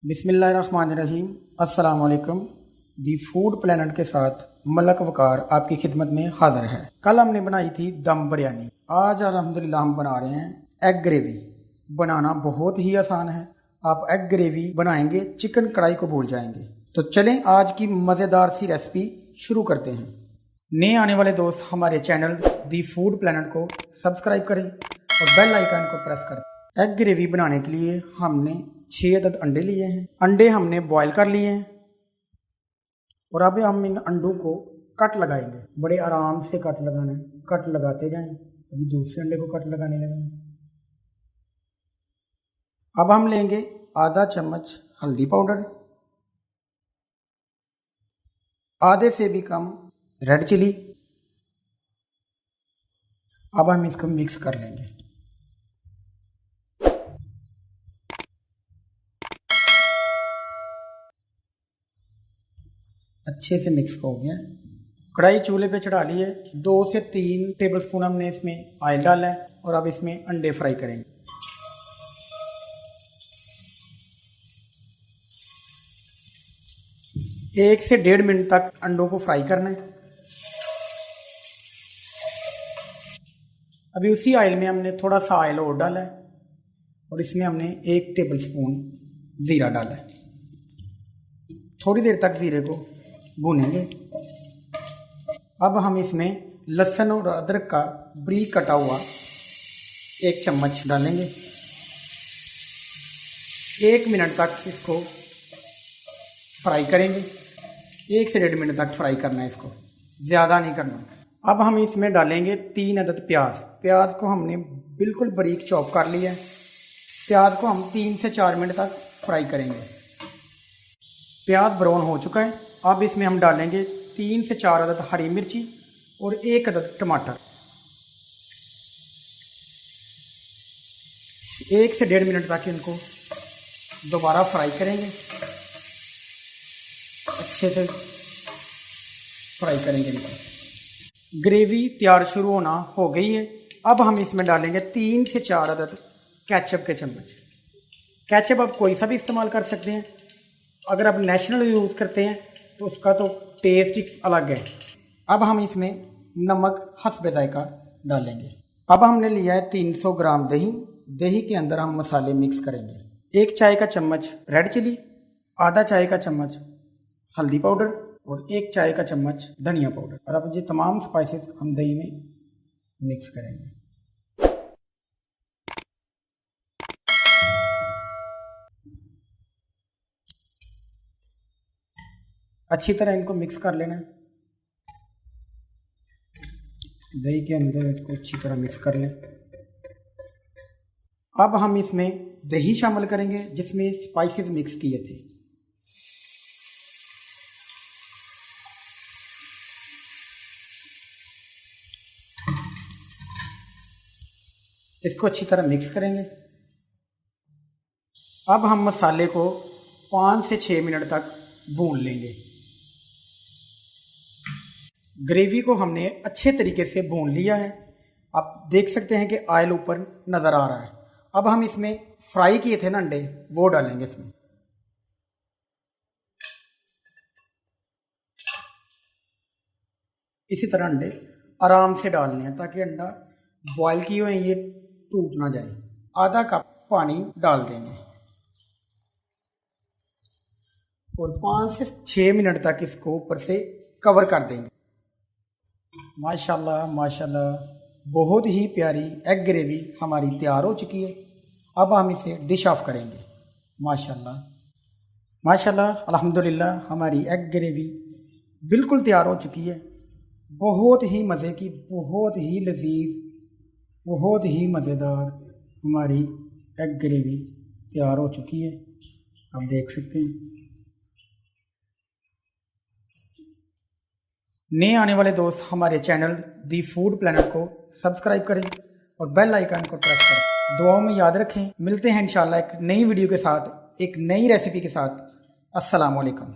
बिस्मिल्लाहिर्रहमानिर्रहीम। अस्सलाम वालेकुम। दी फूड प्लानट के साथ मलक वकार आपकी खिदमत में हाजिर है। कल हमने बनाई थी दम बिरयानी। आज अल्हम्दुलिल्लाह हम बना रहे हैं एग ग्रेवी। बनाना बहुत ही आसान है। आप एग ग्रेवी बनाएंगे, चिकन कढ़ाई को भूल जाएंगे। तो चलें आज की मज़ेदार सी रेसिपी शुरू करते हैं। नए आने वाले दोस्त हमारे चैनल दी फूड प्लानट को सब्सक्राइब करें और बेल आइकन को प्रेस करें। एग ग्रेवी बनाने के लिए हमने 6 अदद अंडे लिए हैं। अंडे हमने बॉईल कर लिए हैं और अब हम इन अंडों को कट लगाएंगे। बड़े आराम से कट लगाना है, कट लगाते जाएं। अभी दूसरे अंडे को कट लगाने लगे हैं। अब हम लेंगे आधा चम्मच हल्दी पाउडर, आधे से भी कम रेड चिली। अब हम इसको मिक्स कर लेंगे। अच्छे से मिक्स हो गया। कढ़ाई चूल्हे पे चढ़ा ली है। 2 से 3 टेबलस्पून हमने इसमें ऑयल डाला है और अब इसमें अंडे फ्राई करेंगे। एक से 1.5 मिनट तक अंडों को फ्राई करना है। अभी उसी ऑयल में हमने थोड़ा सा ऑयल और डाला है और इसमें हमने 1 टेबलस्पून ज़ीरा डाला है। थोड़ी देर तक ज़ीरे को भूनेंगे। अब हम इसमें लहसुन और अदरक का बारीक कटा हुआ 1 चम्मच डालेंगे। 1 मिनट तक इसको फ्राई करेंगे। 1 से 1.5 मिनट तक फ्राई करना है, इसको ज़्यादा नहीं करना। अब हम इसमें डालेंगे 3 अदद प्याज। प्याज को हमने बिल्कुल बारीक चॉप कर लिया है। प्याज को हम 3 से 4 मिनट तक फ्राई करेंगे। प्याज ब्राउन हो चुका है। अब इसमें हम डालेंगे 3 से 4 अदद हरी मिर्ची और 1 अदद टमाटर। 1 से 1.5 मिनट तक इनको दोबारा फ्राई करेंगे। अच्छे से फ्राई करेंगे इनको। ग्रेवी तैयार शुरू होना हो गई है। अब हम इसमें डालेंगे 3 से 4 अदद केचप के चम्मच। केचप आप कोई सा भी इस्तेमाल कर सकते हैं। अगर आप नेशनल यूज़ करते हैं तो उसका तो टेस्ट ही अलग है। अब हम इसमें नमक हस्बे जायका डालेंगे। अब हमने लिया है 300 ग्राम दही। दही के अंदर हम मसाले मिक्स करेंगे। 1 चाय का चम्मच रेड चिली, आधा चाय का चम्मच हल्दी पाउडर और 1 चाय का चम्मच धनिया पाउडर। और अब ये तमाम स्पाइसेस हम दही में मिक्स करेंगे। अच्छी तरह इनको मिक्स कर लेना है। दही के अंदर इसको अच्छी तरह मिक्स कर लें। अब हम इसमें दही शामिल करेंगे जिसमें स्पाइसेस मिक्स किए थे। इसको अच्छी तरह मिक्स करेंगे। अब हम मसाले को 5 से 6 मिनट तक भून लेंगे। ग्रेवी को हमने अच्छे तरीके से भून लिया है। आप देख सकते हैं कि ऑयल ऊपर नज़र आ रहा है। अब हम इसमें फ्राई किए थे ना अंडे, वो डालेंगे इसमें। इसी तरह अंडे आराम से डालने हैं ताकि अंडा बॉयल किए हुए ये टूट ना जाए। आधा कप पानी डाल देंगे और 5 से 6 मिनट तक इसको ऊपर से कवर कर देंगे। माशाल्लाह माशाल्लाह, बहुत ही प्यारी एग ग्रेवी हमारी तैयार हो चुकी है। अब हम इसे डिश ऑफ करेंगे। माशाल्लाह माशाल्लाह, अल्हम्दुलिल्लाह, हमारी एग ग्रेवी बिल्कुल तैयार हो चुकी है। बहुत ही मज़े की, बहुत ही लजीज, बहुत ही मज़ेदार हमारी एग ग्रेवी तैयार हो चुकी है। आप देख सकते हैं। नए आने वाले दोस्त हमारे चैनल दी फूड प्लानट को सब्सक्राइब करें और बेल आइकन को प्रेस करें। दुआओं में याद रखें। मिलते हैं इंशाल्लाह एक नई वीडियो के साथ, एक नई रेसिपी के साथ। अस्सलाम वालेकुम।